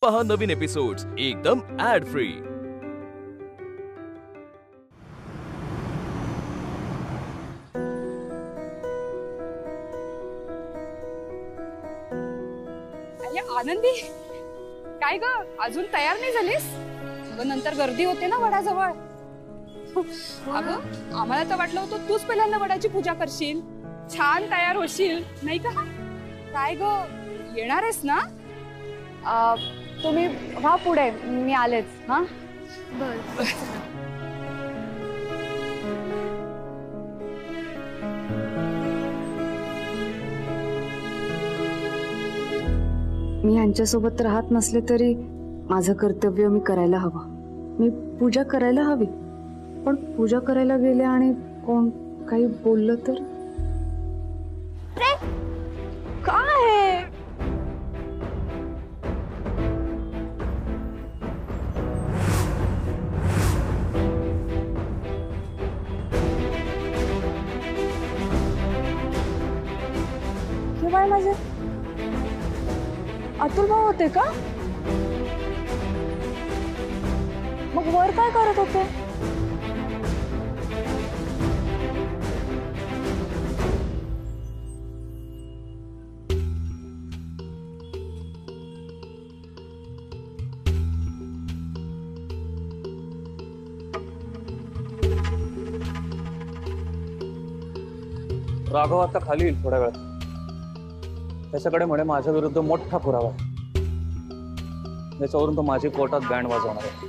पहा नवीन एपिसोड्स एकदम add free. आनंदी, काय ग अजून तयार नाही झालीस? नंतर गर्दी होते ना वडाजवळ। अगं आम्हाला तर वाटलं होतं तूच पहिल्यांदा वडाची पूजा करशील, छान तयार होशील नाही का? काय ग येणार आहेस ना? तुम्ही व्हा पुढे, मी आलेच। हा बर। मी यांच्यासोबत राहत नसले तरी माझं कर्तव्य मी करायला हवं। मी पूजा करायला हवी, पण पूजा करायला गेले आणि कोण काही बोललं तर काय? हे बाय माझे अतुल भाऊ होते का? मग वर काय करत होते? राघव आता खाली येईल थोड्या वेळात। त्याच्याकडे म्हणे माझ्या विरुद्ध मोठा पुरावा, त्याच्यावरून तो माझी कोर्टात बँड वाजवणार आहे।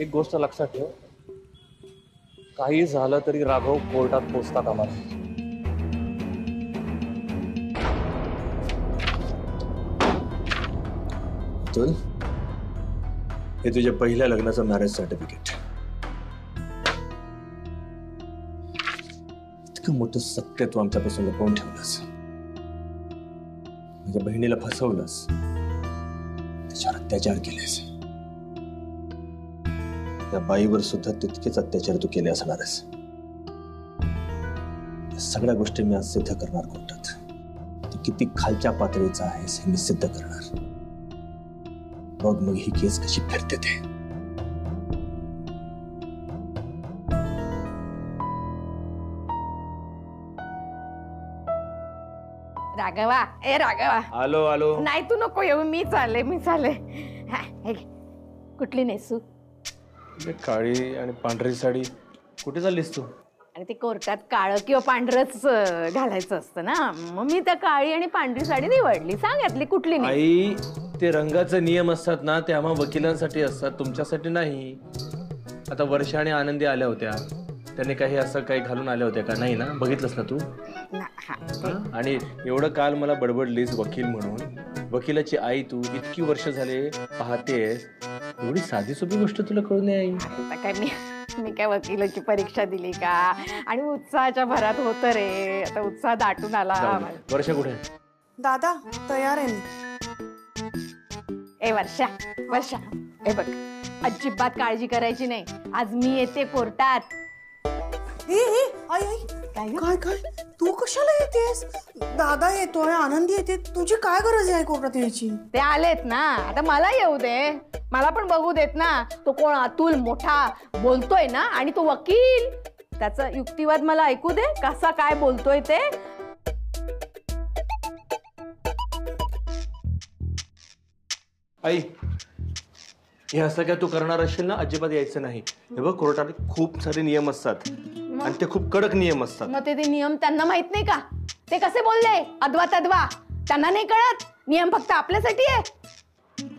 एक गोष्ट लक्षात ठेव, काही झालं तरी राघव कोर्टात पोचता कामा नये। अतुल, हे तुझ्या पहिल्या लग्नाचं मॅरेज सर्टिफिकेट। इतकं मोठं सत्य तू आमच्यापासून लपवून ठेवलंस, माझ्या बहिणीला फसवलंस, त्याच्यावर अत्याचार केलेस। त्या बाईवर सुद्धा तितकेच अत्याचार तू केले असणारस। या सगळ्या गोष्टी मी आज सिद्ध करणार कोर्टात। तू किती खालच्या पातळीचा आहेस हे मी सिद्ध करणार। बघ मग ही केस कशी फिरते ते। राघवा, ए राघवा। आलो आलो। नाही तू नको येऊ, मी चाले। कुठली नेसू? काळी आणि पांढरी साडी। कुठे चाललीस तू? आणि ते कोर्टात काळं किंवा पांढरच घालायचं असतं ना, मग मी त्या काळी आणि पांढरी साडी निवडली। सांग यातली कुठली नाही? आई, ते रंगाचे नियम असतात ना, ते आम्हा वकिलांसाठी असतात, तुमच्यासाठी नाही। आता वर्षा आणि आनंदी आल्या होत्या, त्यांनी काही असं काही घालून आल्या होत्या का? नाही ना, बघितलंस ना तू? आणि एवढं काल मला बडबडलीस वकील म्हणून। वकिलाची आई तू, इतकी वर्ष झाले पाहतेस, एवढी साधी सोपी गोष्ट तुला कळू नये आई? काय मी काय वकिलाची परीक्षा दिली का? आणि उत्साहाच्या भरात होत रे, आता उत्साह दाटून आला। वर्षा कुठे? दादा तयार आहे मी। ए वर्षा, ए बघ, अजिबात काळजी करायची नाही, आज मी येते कोर्टात। आई काय काय तू कशाला येतेस? दादा येतोय, आनंदी येते, तुझी काय गरज आहे कोर्टात यायची? ते आलेत ना, आता मला येऊ दे, मला पण बघू देत ना। तो कोण अतुल मोठा बोलतोय ना, आणि तो वकील, त्याचा युक्तिवाद मला ऐकू दे, कसा काय बोलतोय ते। आई, हे असं काय तू करणार असशील ना, अजिबात यायचं नाही। हे बघ, कोर्टात खूप सारे नियम असतात आणि ते खूप कडक नियम असतात। मग ते नियम त्यांना माहित नाही का? ते कसे बोलले अद्वा तद्वा? त्यांना नाही कळत? नियम फक्त आपल्यासाठी आहे।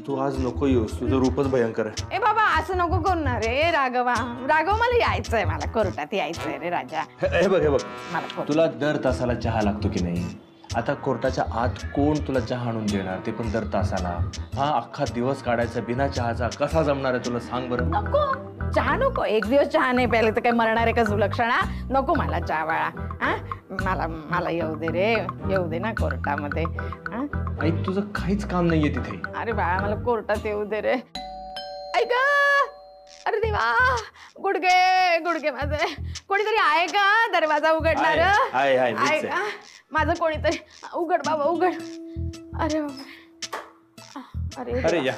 तू आज नको येऊस, तुझं रूपच भयंकर आहे। ए बाबा, असं नको करू ना रे राघवा। मला यायचंय, मला कोर्टात यायचंय रे राजा। हे बघ, तुला दर तासाला चहा लागतो की नाही? आता कोर्टाच्या आत कोण तुला चहा आणून देणार, ते पण दर तासाला? हा, अख्खा दिवस काढायचा बिना चहाचा कसा जमणार आहे तुला? सांग बरं। नको चहा, नको एक दिवस चहा नाही प्यायला तर काय मरणार आहे का सुलक्षणा? नको मला चहा वाळा। मला येऊ दे रे, येऊ दे ना कोर्टामध्ये। आई, तुझं काहीच काम नाहीये तिथे। अरे बाळा, मला कोर्टात येऊ दे रे। ऐक, अरे देवा, गुडघे माझे। कोणीतरी आहे का दरवाजा उघडणार? माझं कोणीतरी, उघड बाबा उघड। अरे बाबा, अरे या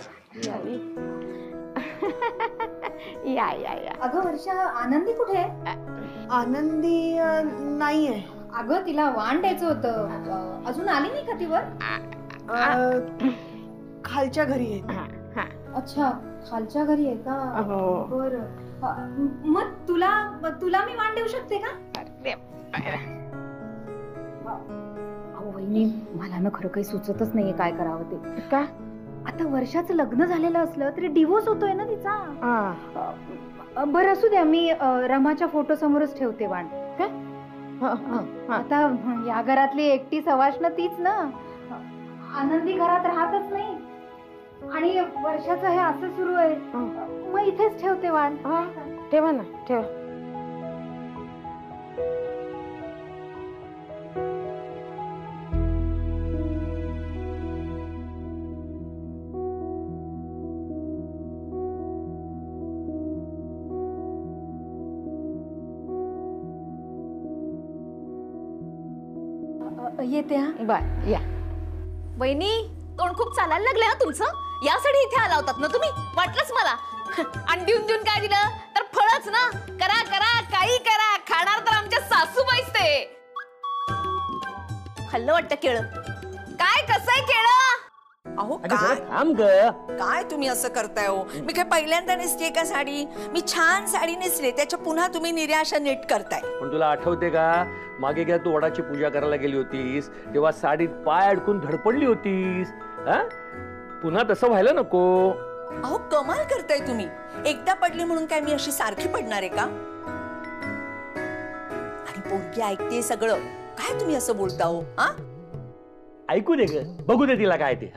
या या या. अगं वर्षा, आनंदी कुठे आहे? आनंदी नाहीये. अगं तिला वाण द्यायचं होतं, अजून आली नाही का ती वर? खालच्या घरी आहे. अच्छा, खालच्या घरी आहे का? बरं. मग तुला मी वाण देऊ शकते का? अहो वहिनी, मला ना खरं काही सुचतच नाहीये काय करावं ते. का? आता वर्षाचं लग्न झालेलं असलं तरी डिवोर्स होतोय ना तिचा. बरं असू द्या, मी रमाच्या फोटो समोरच ठेवते वाण. आता या घरातली एकटी सवाष्ण तीच ना. आनंदी घरात राहतच नाही आणि वर्षाचं हे असं सुरू आहे, मग इथेच ठेवते वाण. ठेवा ना, ठेवा. येते हा. बर या. वहिनी, तोंड खूप चालायला लागले हा तुमचं. यासाठी इथे आला होतात ना तुम्ही? वाटलंच मला. आणि देऊन काय दिलं तर फळच ना. करा करा काही करा, खाणार तर आमच्या सासूबाईच ते. खाल्लं वाटतं केळं. काय कसंय केळं? अहो काय तुम्ही असं करताय हो? मी काय पहिल्यांदा नेसते का साडी? मी छान साडी नेसले, त्याच्या पुन्हा तुम्ही निराशा नीट करताय. पण तुला आठवते का मागे काय तू वडाची पूजा करायला गेली होतीस तेव्हा साडीत पाय अडकून धडपडली होतीस? पुन्हा तसं व्हायला नको. अहो कमाल करताय तुम्ही. एकदा पडली म्हणून काय मी अशी सारखी पडणार आहे का? आणि पोरगी ऐकते सगळं, काय तुम्ही असं बोलता हो? ऐकू दे ग, बघू दे तिला काय ते.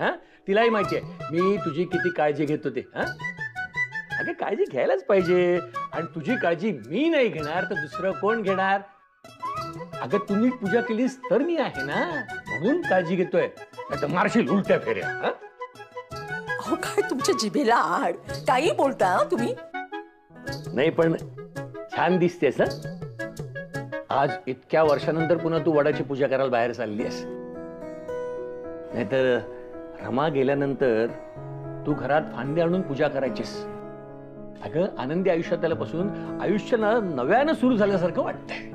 तिलाही माहितीये मी तुझी किती काळजी घेतो ते. अगं काळजी घ्यायलाच पाहिजे. आणि तुझी काळजी मी नाही घेणार तर दुसरं कोण घेणार? अगं तुम्ही पूजा केलीस तर मी आहे ना, म्हणून काळजी घेतोय. आता मारशील उलट्या फेऱ्या. अहो काय तुमच्या जिभेला आड, काही बोलता तुम्ही. नाही पण छान दिसतेस. आज इतक्या वर्षानंतर पुन्हा तू वडाची पूजा करायला बाहेर चालली आहेस. नाहीतर रमा गेल्यानंतर तू घरात फांदी आणून पूजा करायचीस. अगं आनंदी आयुष्यात आल्यापासून आयुष्य नव्यानं सुरू झाल्यासारखं वाटतंय.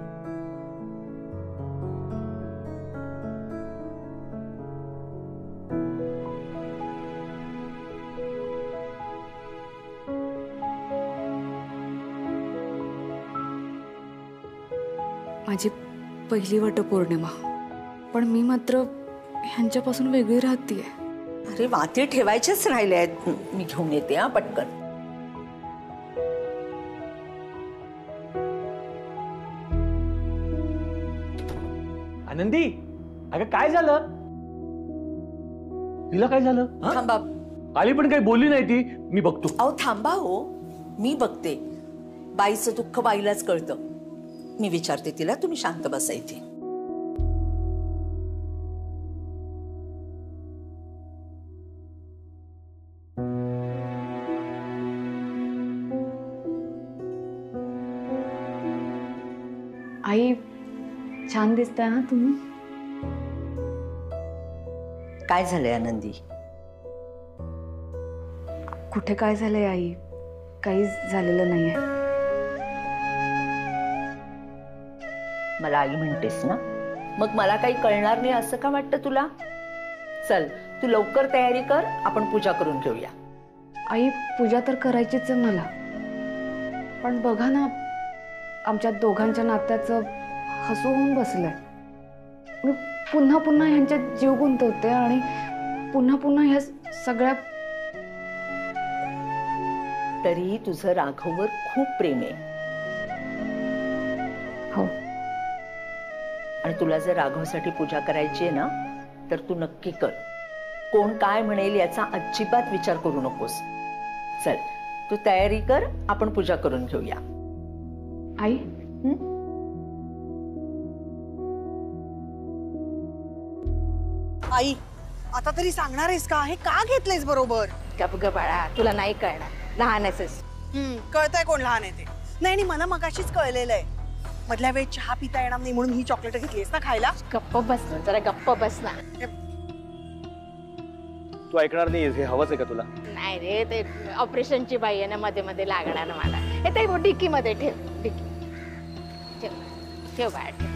माझी पहिली वटपौर्णिमा, पण मी मात्र ह्यांच्यापासून वेगळी राहतीये. अरे वाते ठेवायचेच राहिले आहेत, मी घेऊन येते हा पटकन. आनंदी, अगं काय झालं? तिला काय झालं? थांबा. आली पण काही बोलली नाही ती. मी बघतो. अहो थांबा हो, मी बघते. बाईचं दुःख बाईलाच कळतं. मी विचारते तिला, तुम्ही शांत बसा इथे. आई छान दिसताय ना तुम्ही. काय झालंय आनंदी? कुठे काय झालंय आई, काहीच झालेलं नाहीये. मला आई म्हणतेस ना, मग मला काही कळणार नाही असं का वाटतं तुला? चल तू लवकर तयारी कर, आपण पूजा करून घेऊया. आई पूजा तर करायचीच आहे मला, पण बघा ना आमच्या दोघांच्या नात्याचं हसू होऊन बसलंय. मी पुन्हा पुन्हा ह्यांच्यात जीव गुंतवते आणि पुन्हा पुन्हा ह्या सगळ्या. तरी तुझं राघववर खूप प्रेम आहे. हो. आणि तुला जर राघवसाठी पूजा करायची आहे ना, तर तू नक्की कर. कोण काय म्हणेल याचा अजिबात विचार करू नकोस. चल तू तयारी कर, आपण पूजा करून घेऊया. आई आई आता तरी सांगणार आहेस का? हे का घेतलंयस बरोबर? गप ग बाळा, तुला नाही कळणार, लहान आहेस. कळतंय कोण लहान आहे ते. नाही आणि मला मगाशीच कळलेलं आहे. मधल्या वेळेस चहा पिता येणार नाही म्हणून ही चॉकलेट घेतलीस ना खायला. गप्प बस ना, जरा गप्प बस ना. तू ऐकणार नाही हे हवंच आहे का तुला? नाही रे, ते ऑपरेशनची बाई आहे ना, मध्ये मध्ये लागणार मला. हे ते डिक्की मध्ये ठेव, डिक्की ठेव, ठेव बाळ ठेव.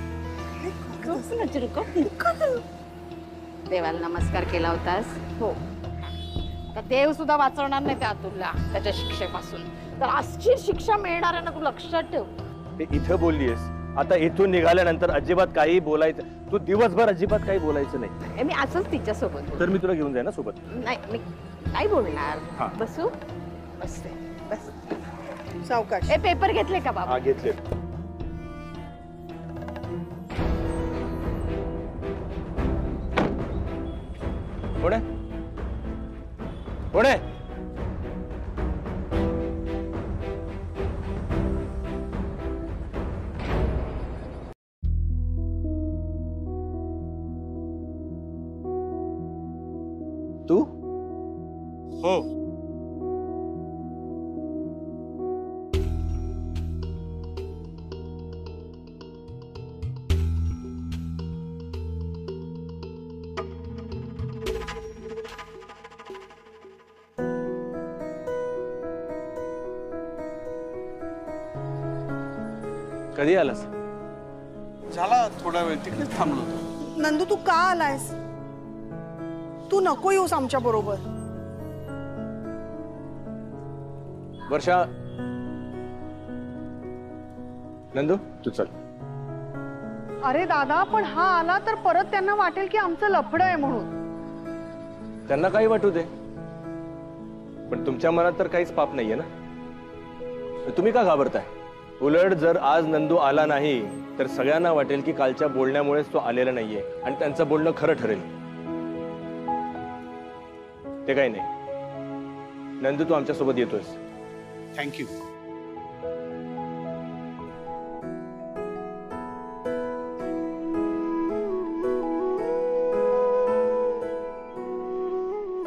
देवाला नमस्कार केला होतास? हो. तर देव सुद्धा वाचवणार नाही त्या अतुलला त्याच्या शिक्षेपासून. तर अशी शिक्षा मिळणार आहे ना, तू लक्षात ठेव. ते इथं बोललीस, आता इथून निघाल्यानंतर अजिबात काही बोलायचं. तू दिवसभर अजिबात काही बोलायचं नाही. मी असंच तिच्या सोबत. तर मी तुला घेऊन जाईन ना सोबत. नाही, मी काय बोलणार. हा. बसू? बसते, बस. सावकाश. हे पेपर घेतले का बाबा? हा, घेतले. कोण आहे? कोण आहे? तू? हो. कधी आलास? झाला थोडा वेळ, तिकडेच थांबलो होतो. नंदू, तू का आलायस? तू नको येऊस आमच्या बरोबर. वर्षा, नंदू तू चल. अरे दादा, पण हा आला तर परत त्यांना वाटेल की आमचं लफडं आहे म्हणून. त्यांना काही वाटू दे, पण तुमच्या मनात तर काहीच पाप नाहीये ना. तुम्ही का घाबरताय? उलट जर आज नंदू आला नाही तर सगळ्यांना वाटेल की कालच्या बोलण्यामुळेच तो आलेला नाहीये आणि त्यांचं बोलणं खरं ठरेल. ते काही नाही. नंदू, तू आमच्या सोबत येतोयस. थँक्यू.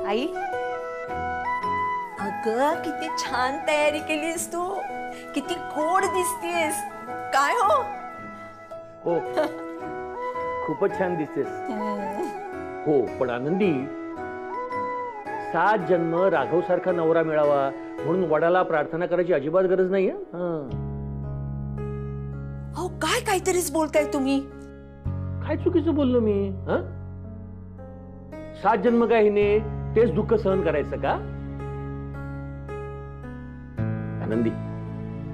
आई, अगं किती छान तयारी केलीस तू. किती गोड दिसतेस. काय हो? हो, खूपच छान दिसतेस. हो, पण आनंदी, 7 जन्म राघव सारखा नवरा मिळावा म्हणून वडाला प्रार्थना करायची अजिबात गरज नाही. हो, काय काहीतरीच बोलताय तुम्ही. काय चुकीचं बोललो मी? 7 जन्म काय हिने तेच दुःख सहन करायचं का? आनंदी,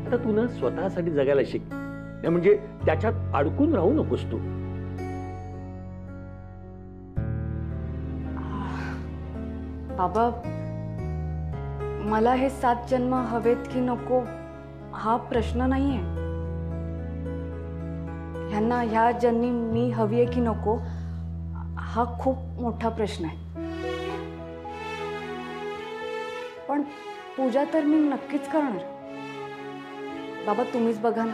आता तू ना स्वतःसाठी जगायला शिक, नाही म्हणजे त्याच्यात अडकून राहू नकोस तू. बाबा, मला हे 7 जन्म हवेत की नको हा प्रश्न नाहीये. ह्यांना ह्या जन्मी मी हवी आहे की नको हा खूप मोठा प्रश्न आहे. पण पूजा तर मी नक्कीच करणार. बाबा, तुम्हीच बघा ना,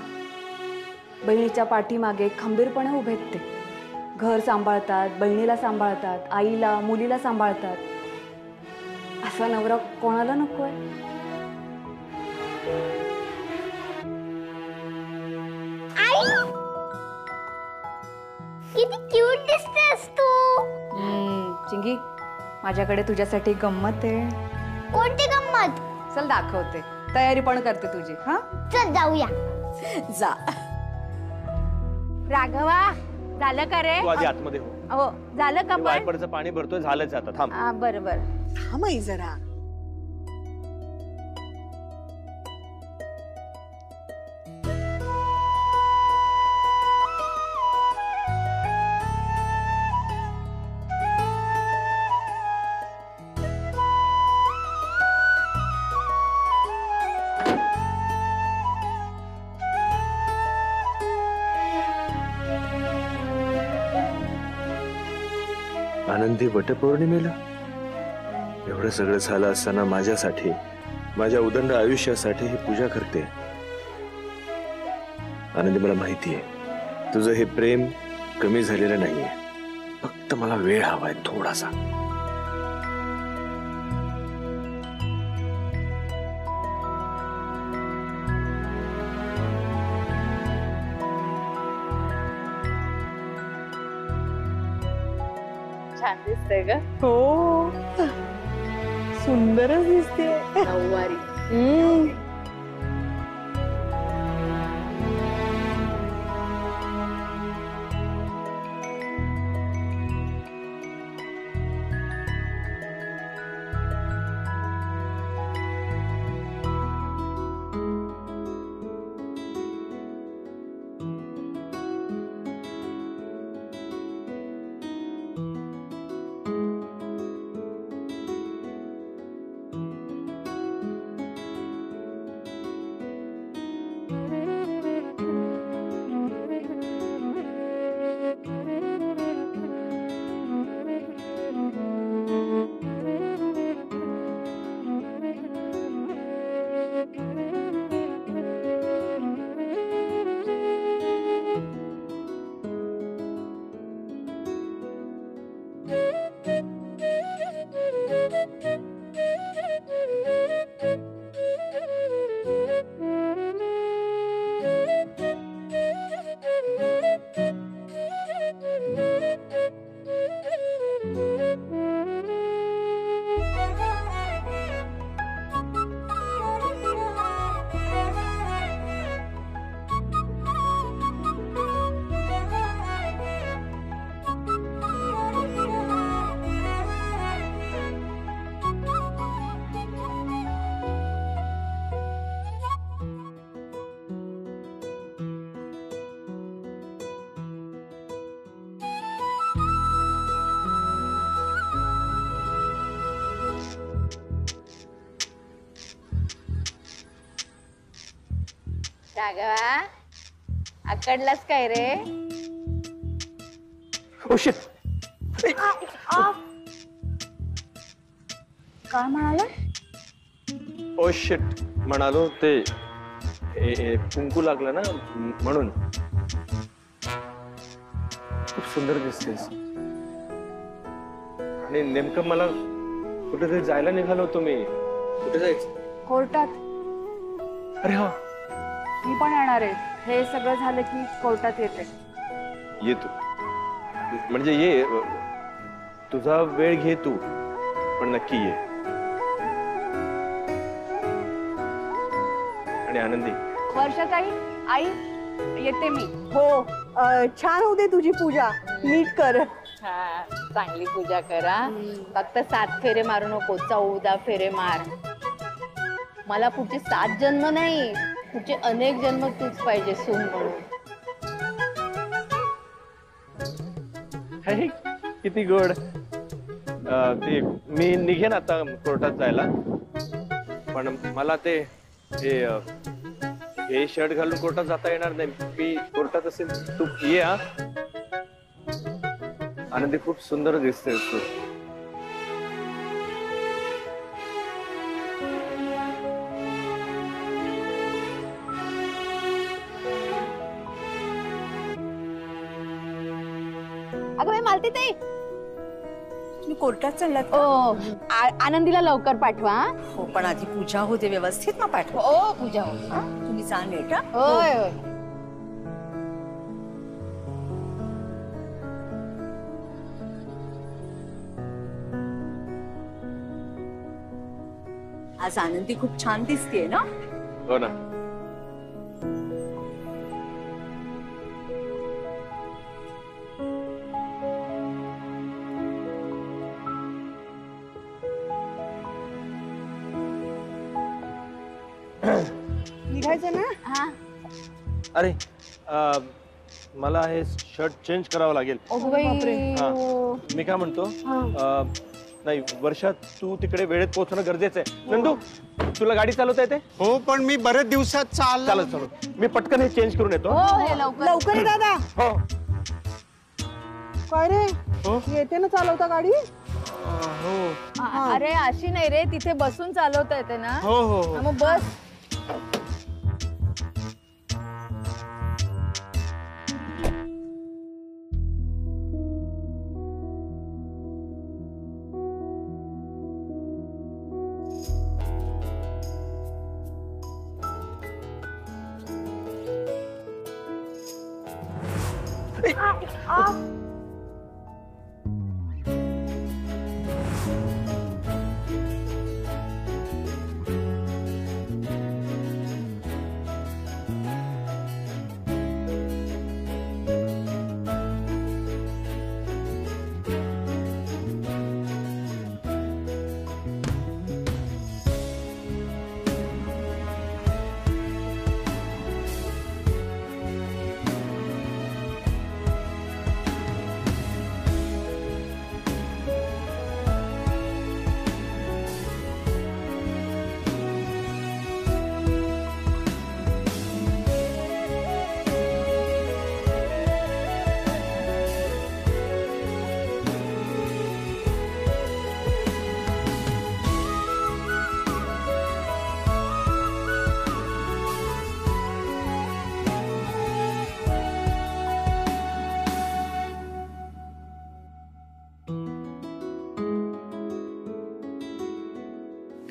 बहिणीच्या पाठीमागे खंबीरपणे उभे आहेत. ते घर सांभाळतात, बहिणीला सांभाळतात, आईला मुलीला सांभाळतात. असा नवरा कोणाला नकोय? किती क्यूट दिसतेस तू. चिंगी, माझ्याकडे तुझ्यासाठी गंमत आहे. कोणती गंमत? चल दाखवते. तयारी पण करते तुझी. हा, चल जाऊया. जा. राघवा, झालं का रे? तू आधी आतमध्ये हो. हो, झालं का पण? वायपरचं पाणी भरतोय, झालंच आता. थांब. बरं बरं. थांब आई जरा. आनंदी वटपौर्णिमेला एवढं सगळं झालं असताना माझ्यासाठी, माझ्या उदंड आयुष्यासाठी ही पूजा करते. आनंदी, मला माहिती आहे तुझं हे प्रेम कमी झालेलं नाहीये. फक्त मला वेळ हवाय थोडासा. छान दिसतंय ग. हो सुंदरच दिसते. नऊवारी. राघवा आकडलास काय रे? काय म्हणाला? ओ शिट म्हणालो ते कुंकू लागलं ना म्हणून. खूप सुंदर दिसतेस आणि नेमकं मला कुठेतरी जायला निघालो होतो मी. कुठे जायचं? कोर्टात. अरे हा मी पण येणार आहे. हे सगळं झालं की कोर्टात येते. ये तू म्हणजे ये तुझा वेळ घे तू पण नक्की ये. आणि आनंदी. वर्षाताई आई येते मी. हो छान होते तुझी पूजा. नीट कर. चांगली पूजा करा. फक्त 7 फेरे मारू नको, 14 फेरे मार. मला पुढचे 7 जन्म नाही, पुढचे अनेक जन्म तूच पाहिजे सून म्हणून. किती गोड. ते मी निघेन आता कोर्टात जायला पण मला ते हे शर्ट घालून कोर्टात जाता येणार नाही. मी कोर्टात असेल तू ये. हा आनंदी खूप सुंदर दिसतेस तू. अगं बाई मालती ताई तुम्ही कोर्टात चाललात? आनंदीला लवकर पाठवा. हो पण आधी पूजा होते व्यवस्थित ना पाठवा. हो पूजा हो. तुम्ही जा नीट. होय होय. आज आनंदी खूप छान दिसतेय ना? हो ना. निघायचं ना? हा अरे मला हे शर्ट चेंज करावं लागेल. हा मी काय म्हणतो नाही वर्षा तू तिकडे वेळेत पोहोचणं गरजेचं आहे. नंदू तुला गाडी चालवता येते? हो पण मी बरेच दिवसात चालत मी पटकन हे चेंज करून येतो. लवकर ये दादा. हो काय रे येते ना चालवता गाडी? अरे अशी नाही रे, तिथे बसून चालवता येते ना. हो हो मग बस.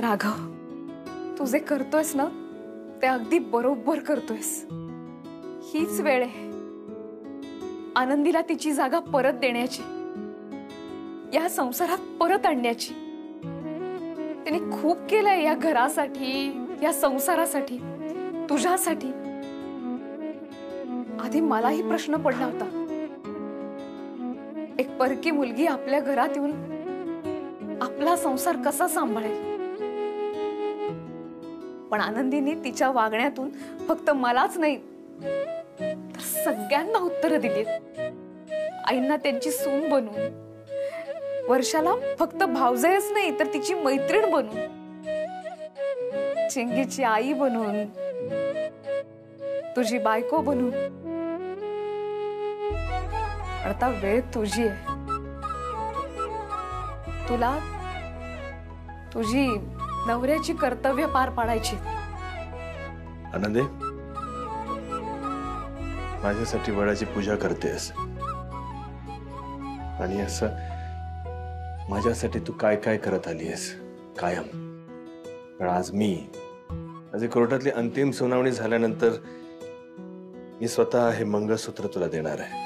राघव, तू जे करतोयस ना ते अगदी बरोबर करतोयस. हीच वेळ आहे आनंदीला तिची जागा परत देण्याची, या संसारात परत आणण्याची. तिने खूप केलंय या घरासाठी, या संसारासाठी, तुझ्यासाठी. आधी मलाही प्रश्न पडला होता, एक परकी मुलगी आपल्या घरात येऊन आपला संसार कसा सांभाळेल. पण आनंदीने तिच्या वागण्यातून फक्त मलाच नाही तर सगळ्यांना उत्तरं दिलीत. आईंना त्यांची सून बनवून, वर्षाला फक्त भावजयच नाही तर तिची मैत्रीण बनून, चिंगीची आई बनून, तुझी बायको बनून. आता वेळ तुझी आहे. तुला तुझी नवऱ्याची कर्तव्य पार पाडायची. आनंदे, माझ्यासाठी वडाची पूजा करतेस आणि असं माझ्यासाठी तू काय काय करत आलीस कायम. पण आज कोर्टातली अंतिम सुनावणी झाल्यानंतर मी स्वतः हे मंगळसूत्र तुला देणार आहे.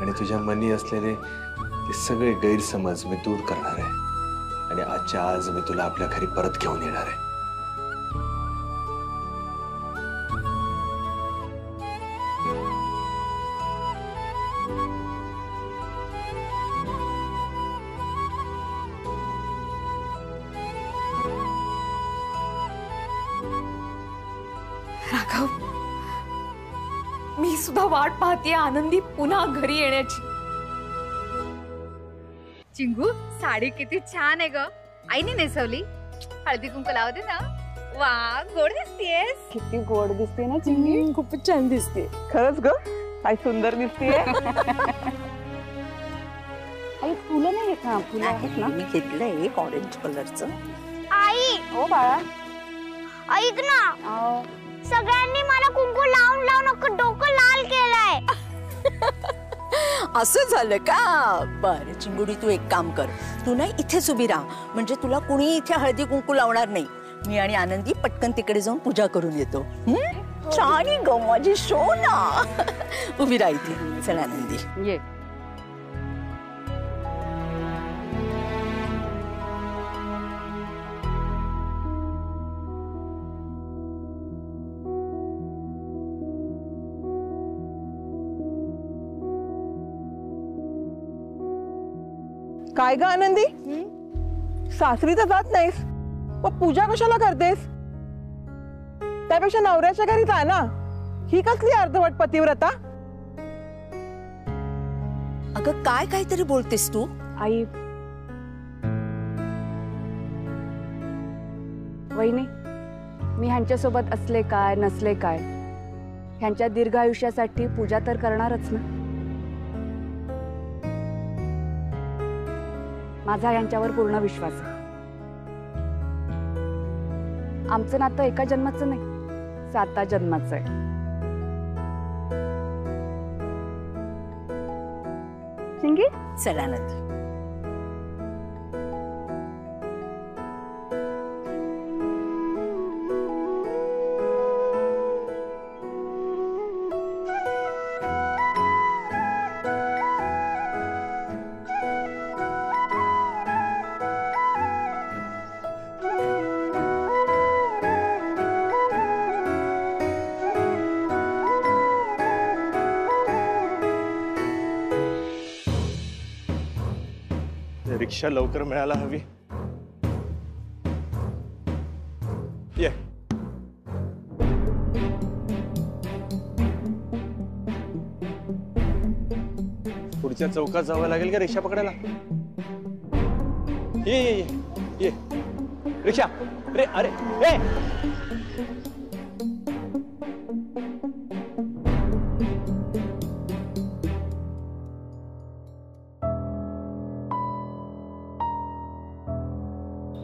आणि तुझ्या मनी असलेले ते सगळे गैरसमज मी दूर करणार आहे आणि आजच्या आज मी तुला आपल्या घरी परत घेऊन येणार आहे. राघव, मी सुद्धा वाट पाहतीये आनंदी पुन्हा घरी येण्याची. चिंगू, साडी किती छान आहे ग. आईने नेसवली. हळदी कुंकू लावते ना. वा, गोड दिसतेस. किती गोड दिसते ना चिंगी. खूपच छान दिसते. खरंच ग, काय सुंदर दिसतेय. आई फुलं नाही आहेत ना? फुलं आहेत ना? मी घेतलंय एक ऑरेंज कलरचं. आई, हो बाळा, ऐक ना, सगळ्यांनी मला कुंकू लावून लावून डोकं लाल केलंय. असं झालं का? बरं चिंगुडी, तू एक काम कर, तू ना इथेच उभी राहा, म्हणजे तुला कुणी इथे हळदी कुंकू लावणार नाही. मी आणि आनंदी पटकन तिकडे जाऊन पूजा करून येतो. छान ग माझी सोना. उभी राहा इथे. चल आनंदी ये. काय ग आनंदी, सासरी तर जात नाहीस, मग पूजा कशाला करतेस? त्यापेक्षा नवऱ्याच्या घरी जा ना. ही कसली अर्धवट पतिव्रता? अगं काय काहीतरी बोलतेस तू? आई, वहिनी, मी ह्यांच्यासोबत असले काय नसले काय, ह्यांच्या दीर्घ आयुष्यासाठी पूजा तर करणारच ना. माझा यांच्यावर पूर्ण विश्वास आहे. आमचं नातं एका जन्माचं नाही, 7 जन्माचं आहे. चिंगी, चल आनंदी. रिक्षा लवकर मिळायला हवी. ये. पुढच्या चौकात जावं लागेल का रिक्षा पकडायला? ये ये ये ये रिक्षा. अरे अरे ए.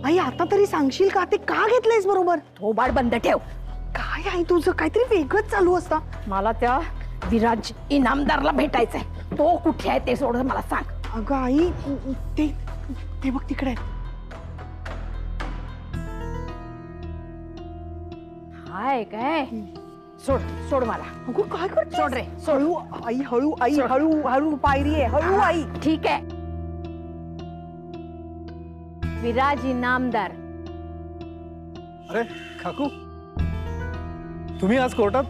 आई, आता तरी सांगशील का ते का घेतलंयस बरोबर? थोबाड बंद ठेव. काय आई तुझं? काहीतरी वेगळंच चालू असतं. मला त्या विराज इनामदारला भेटायचंय. तो कुठे आहे ते सोड, मला सांग. अगं आई ते ते बघ तिकडे आहेत. हाय काय सोड सोड मला. अगं काय करते? सोड रे हळू आई हळू आई हळू हळू पायरी आहे हळू आई. ठीक आहे. विराज इनामदार. अरे काकू तुम्ही आज कोर्टात?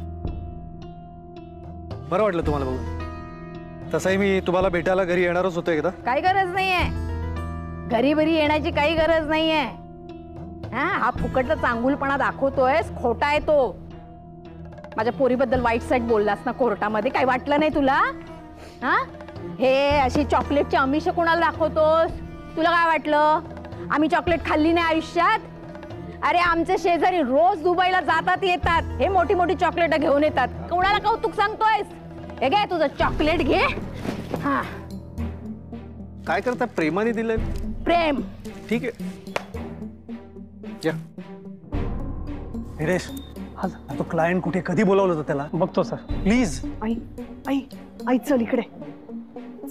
बरं वाटलं तुम्हाला बघून. तसंही मी तुम्हाला भेटायला घरी येणारच होतो एकदा. काही गरज नाहीये घरी बरी येण्याची, काही गरज नाहीये. हा फुकटचा चांगुलपणा दाखवतोयस, खोटा आहे तो. माझ्या पोरीबद्दल वाईट साईट बोललास ना कोर्टामध्ये, काही वाटलं नाही तुला? हा हे अशी चॉकलेटची आमिष कोणाला दाखवतोस? तुला काय वाटलं आम्ही चॉकलेट खाल्ली नाही आयुष्यात? अरे आमचे शेजारी रोज दुबईला जातात येतात, हे मोठी मोठी चॉकलेट घेऊन येतात. कोणाला कौतुक सांगतोयस? हे घे तुझं चॉकलेट घे. हा काय करता? प्रेमाने दिलंय. प्रेम. ठीक आहे या. निरेश तो क्लायंट कुठे कधी बोलावलं होतं त्याला? बघतो सर प्लीज. आई आई आई चल इकडे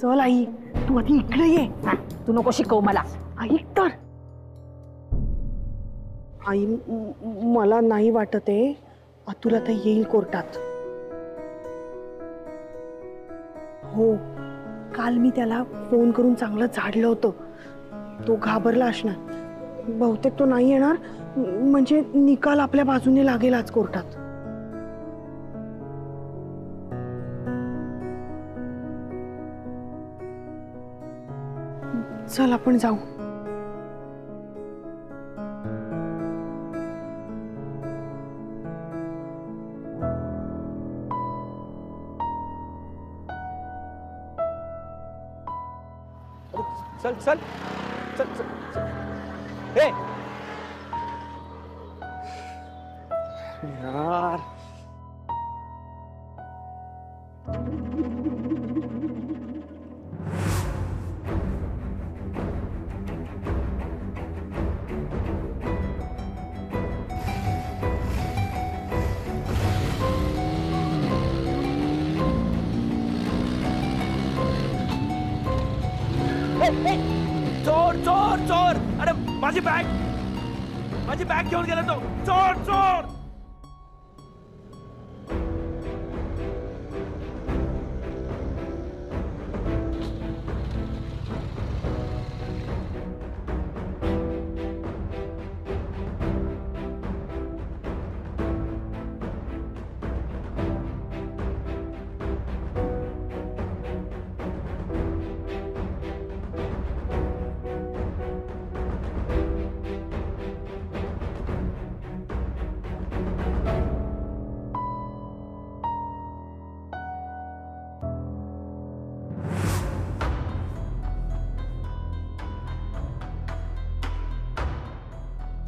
चल. आई तू आधी इकडे ये. तू नको शिकव मला. ऐक तर आई मला नाही वाटत आहे अतुल आता येईल कोर्टात. हो काल मी त्याला फोन करून चांगलं झाडलं होतं. तो घाबरला असणार. बहुतेक तो नाही येणार, म्हणजे निकाल आपल्या बाजूने लागेल आज कोर्टात. चल आपण जाऊ. चल चल चल चल चल. हे यार चोर चोर चोर. अरे माझी बॅग घेऊन गेला तो. चोर चोर.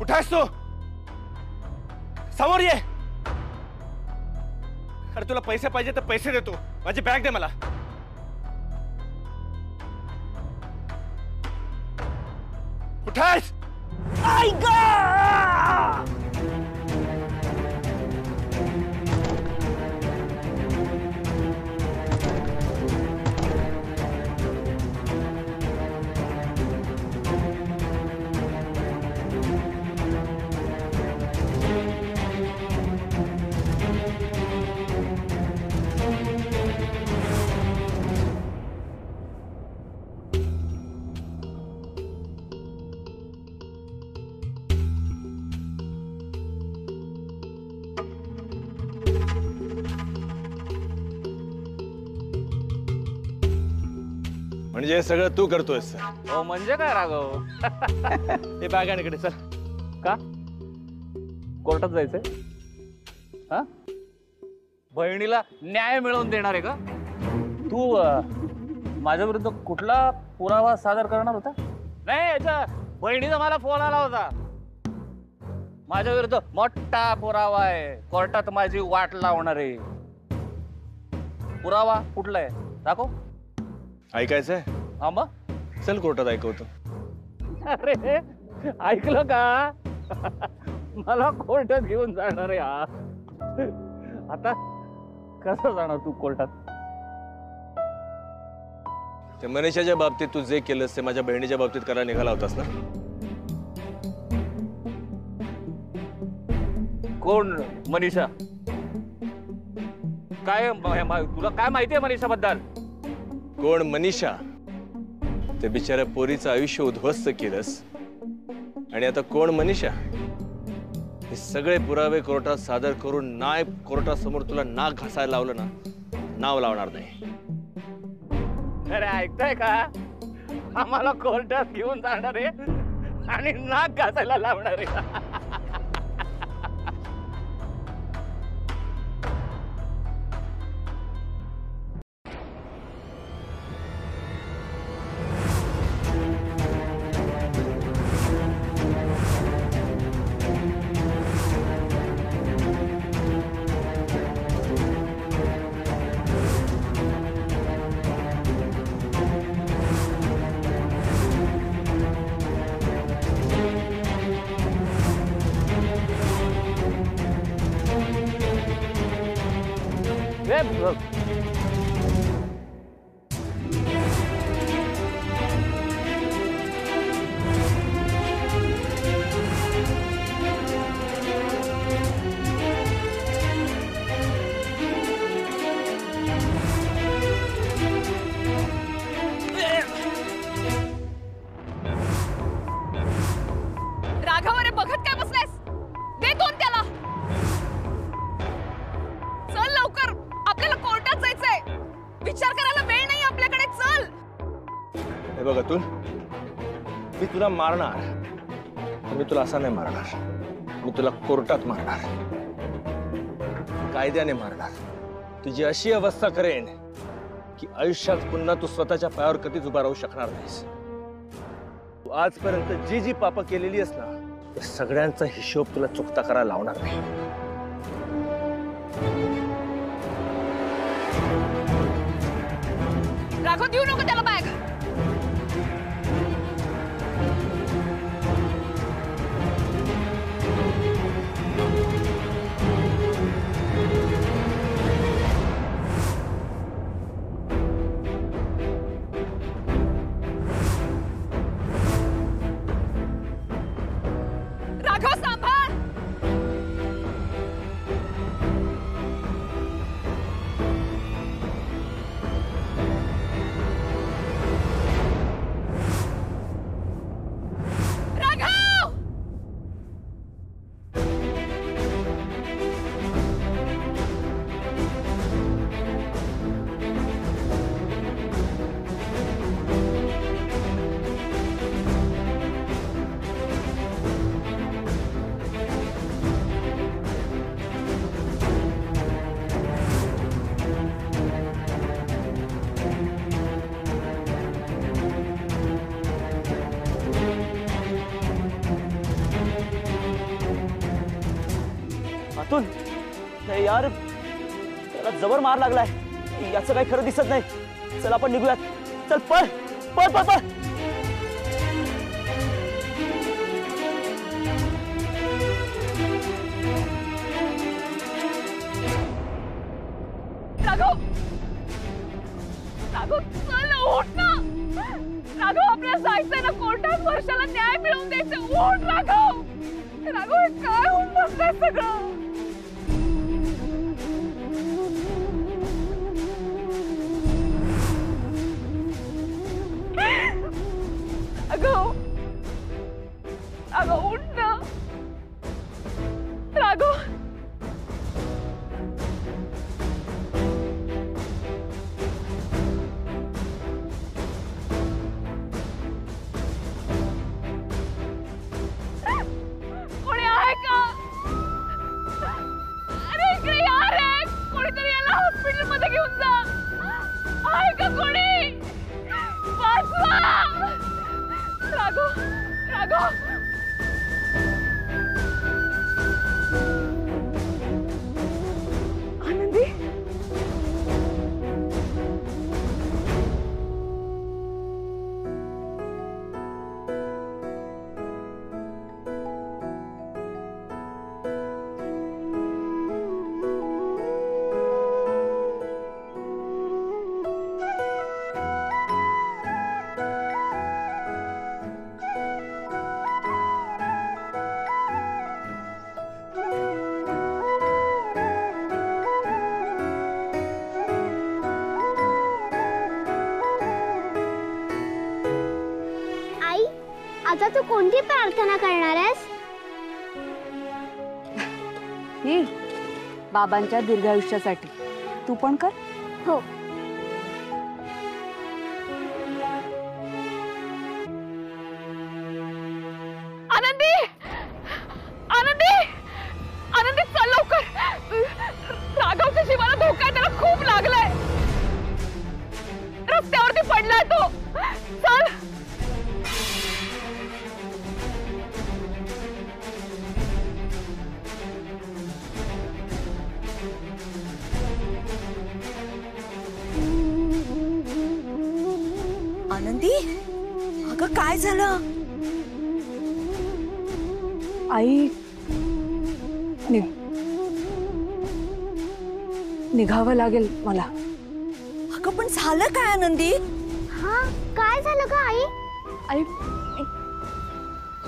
उठायस तू? समोर ये. अरे तुला पैसे पाहिजे तर पैसे देतो. माझी बॅग दे मला. उठायस? म्हणजे सगळं तू करतोयस? हो म्हणजे काय राघव. हे बॅग आणि इकडे चल. का कोर्टात जायचंय? हा बहिणीला न्याय मिळवून देणार आहे का तू? माझ्या विरुद्ध कुठला पुरावा सादर करणार होता? नाही याच्या बहिणीचा मला फोन आला होता. माझ्या विरुद्ध मोठा पुरावा आहे, कोर्टात माझी वाट लावणार आहे. पुरावा कुठला आहे दाखव. ऐकायचंय? हा मग चल कोर्टात ऐकवतो. अरे ऐकलं का? मला कोर्टात घेऊन जाणार आहे हा. आता कसं जाणार तू कोर्टात? ते मनीषाच्या बाबतीत तू जे केलंस ते माझ्या बहिणीच्या बाबतीत करायला निघाला होतास ना? कोण मनीषा? काय तुला काय माहितीये मनीषाबद्दल? कोण मनीषा? ते बिचाऱ्या पोरीचं आयुष्य उद्ध्वस्त केलंस आणि आता कोण मनीषा? हे सगळे पुरावे कोर्टात सादर करून नाय कोर्टासमोर तुला नाक घासायला लावलं ना, नाव लावणार नाही. अरे ऐकताय का? आम्हाला कोर्टात घेऊन जाणार आहे आणि नाक घासायला लावणार आहे. राघव, अरे बघत काय बसलायस? दे दोन त्याला. चल लवकर, आपल्याला कोर्टात जायचंय. विचार करायला वेळ नाही आपल्याकडे. चल. हे बघ अतुल, मी तुला मारणार, मी तुला असा नाही मारणार. मी तुला कोर्टात मारणार, कायद्याने मारणार. तुझी अशी अवस्था करेन की आयुष्यात पुन्हा तू स्वतःच्या पायावर कधीच उभा राहू शकणार नाहीस. तू आजपर्यंत जी जी पापं केलेली आहेस ना, त्या सगळ्यांचा हिशोब तुला चुकता करायला लावणार नाही. राघव, देऊ नको त्याला बॅग. राघव, सांभाळ. राघव. अतुल, नाही यार, त्याला जबर मार लागलाय. याचं काही खरं दिसत नाही. चल आपण निघूयात. चल, पळ पळ पळ पळ. राघव, राघव, चल, उठ ना. राघव, आपल्याला जायचंय ना कोर्टात. वर्षाला न्याय मिळवून द्यायचं. उठ राघव. राघव, हे काय होऊन बसलंय सगळं? राघव, राघव, उठ ना. राघव, कोणी आहे का? अरे इकडे या रे. कोणीतरी याला हॉस्पिटल मध्ये घेऊन जा. आहे का कोणी? वाचवा. राघव, राघव. आनंदी, आता तू कोणती प्रार्थना करणार आहेस? ही बाबांच्या दीर्घायुष्यासाठी. तू पण कर. हो. आनंदी, आनंदी, आनंदी चल लवकर. राघवच्या जीवाला धोका आहे, त्याला खूप लागलाय. रस्त्यावरती पडलाय तो. चल. आनंदी, अगं काय झालं? आई निघावं लागेल मला. अगं पण झालं काय आनंदी? हा काय झालं का आई? आई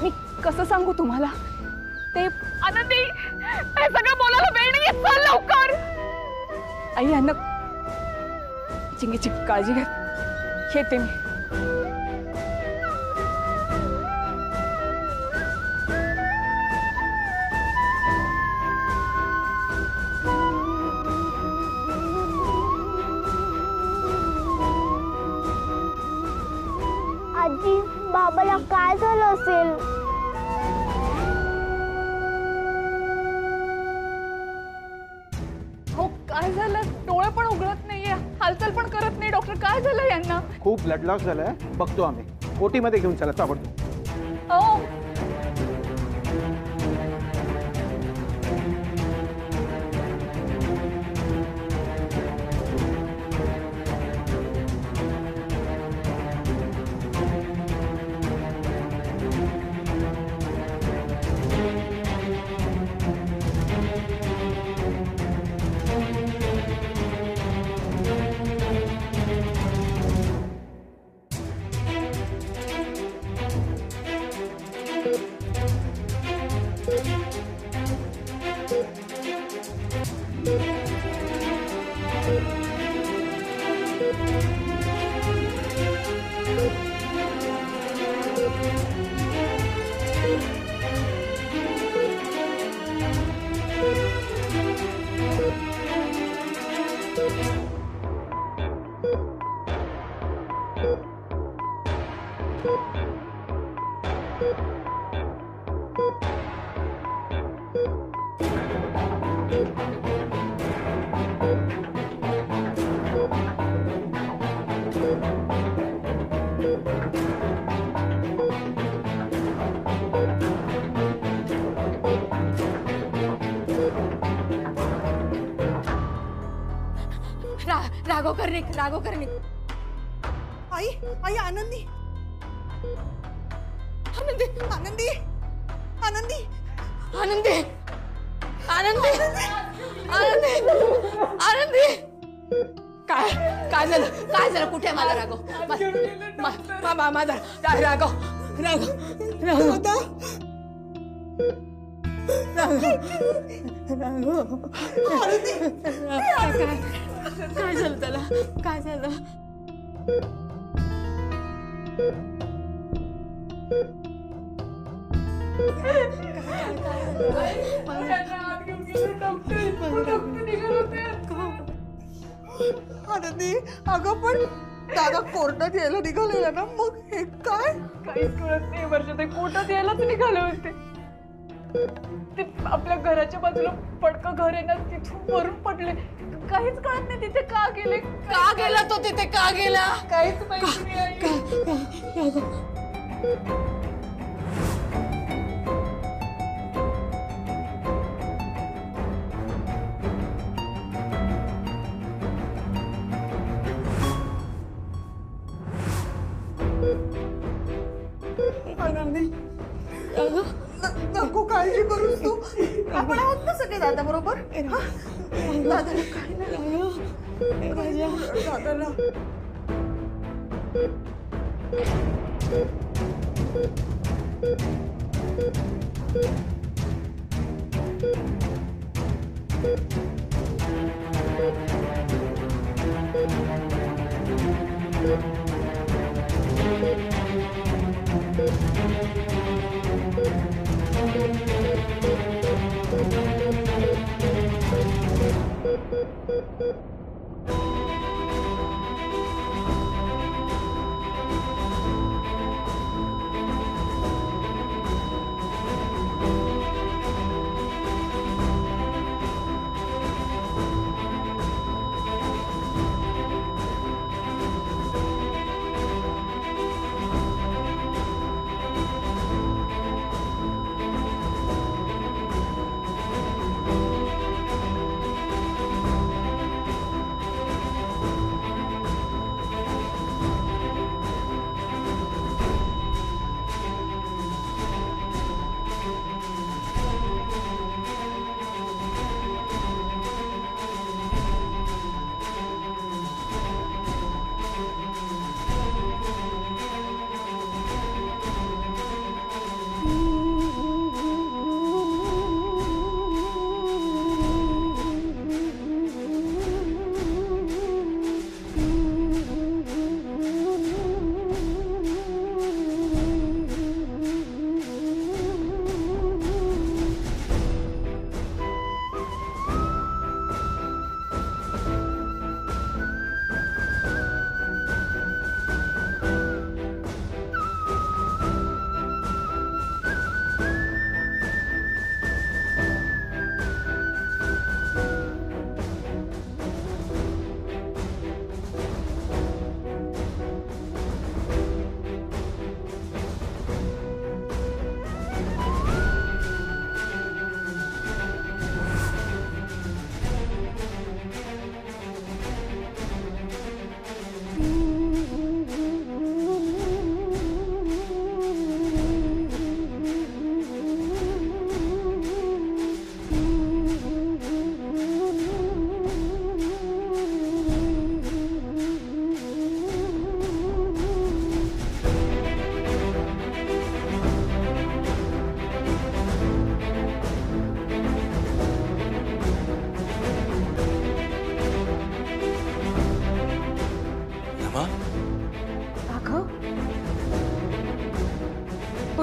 मी कसं सांगू तुम्हाला? ते आनंदी, हे सगळं बोलायला वेळ नाहीये. चल लवकर. आई यांना चिंगीची काळजी घ्या. येते मी. आजी, बाबाला काय झालं असेल? हो काय झालं? डोळे पण उघडत नाहीये, हालचाल पण करत नाही. डॉक्टर काय झालं यांना? खूप ब्लड लॉस झालाय. बघतो आम्ही. ओटीमध्ये घेऊन चला ताबडतोब. हो. राघव कर्णिक, राघव कर्णिक. आई, आई आनंदी, आनंदी, आनंदी, आनंदी, आनंदी, आनंदी, आनंदी, आनंदी. काय काय झालं? काय झालं? कुठे माझा राघव? माझा राघव, राघव, काय झालं त्याला? काय झालं? आनंदी, अगं पण दादा कोर्टात यायला निघालेला ना, मग हे काय? काहीच कळत नाही. वर्ष ते कोर्टात यायलाच निघाले होते. ते आपल्या घराच्या बाजूला पडकं घर आहे ना, तिथून वरून पडले. काहीच कळत नाही तिथे का गेले. का गेला तो तिथे? का गेला? काहीच माहिती नाही. आनंदी, नको काळजी करूस तू. आपण आहोत ना सगळे दादा बरोबर. दादाला काय नाही. दादाला Thank you. तू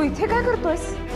इथे काय करतोयस?